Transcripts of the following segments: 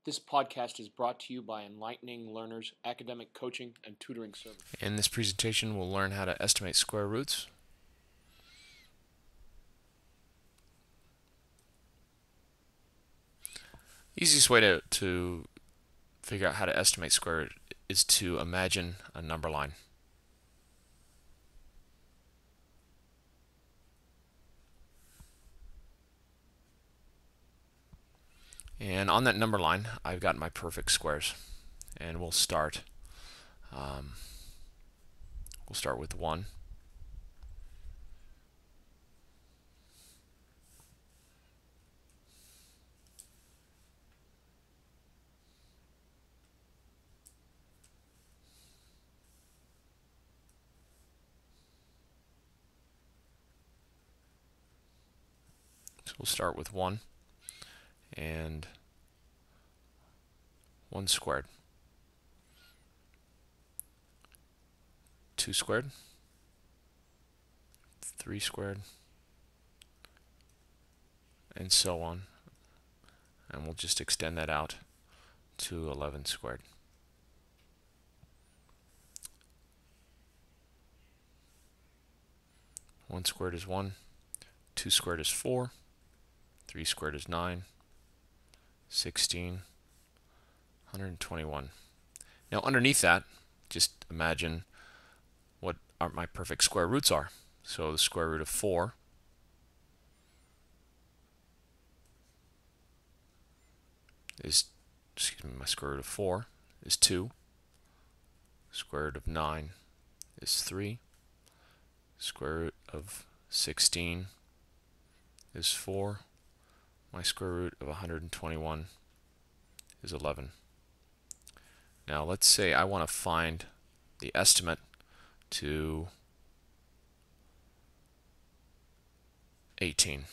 This podcast is brought to you by Enlightening Learners Academic Coaching and Tutoring Service. In this presentation, we'll learn how to estimate square roots. Easiest way to figure out how to estimate square root is to imagine a number line. And on that number line, I've got my perfect squares. And we'll start with 1. So we'll start with 1 and 1 squared. 2 squared, 3 squared, and so on. And we'll just extend that out to 11 squared. One squared is 1, 2 squared is 4, 3 squared is 9, 16, 121. Now underneath that, just imagine what my perfect square roots are. So the square root of 4 is, my square root of 4 is 2. Square root of 9 is 3. Square root of 16 is 4. My square root of 121 is 11. Now let's say I want to find the estimate to 18.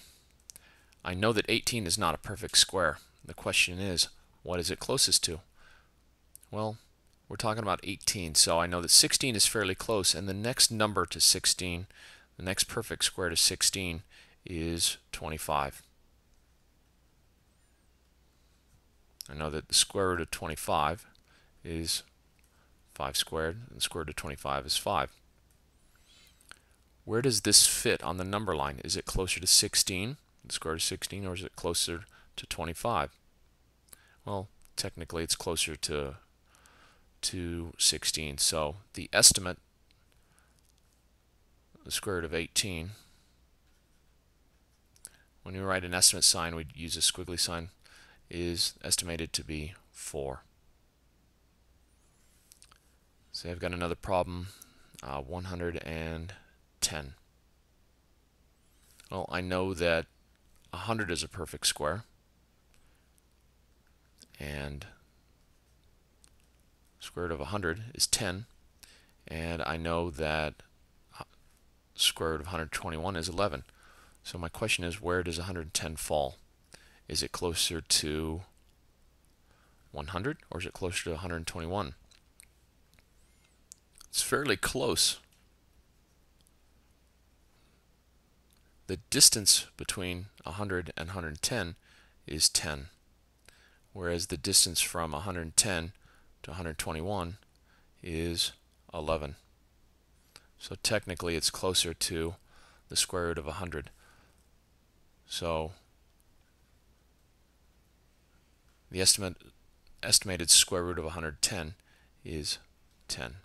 I know that 18 is not a perfect square. The question is, what is it closest to? Well, we're talking about 18, so I know that 16 is fairly close, and the next number to 16, the next perfect square to 16 is 25. I know that the square root of 25 is 5 squared, and the square root of 25 is 5. Where does this fit on the number line? Is it closer to 16, the square root of 16, or is it closer to 25? Well, technically it's closer to 16. So the estimate, the square root of 18, when you write an estimate sign, we'd use a squiggly sign, is estimated to be 4. So I've got another problem, 110. Well, I know that 100 is a perfect square, and square root of 100 is 10, and I know that square root of 121 is 11. So my question is, where does 110 fall? Is it closer to 100 or is it closer to 121? It's fairly close. The distance between 100 and 110 is 10, whereas the distance from 110 to 121 is 11. So technically it's closer to the square root of 100. So the estimated square root of 110 is 10.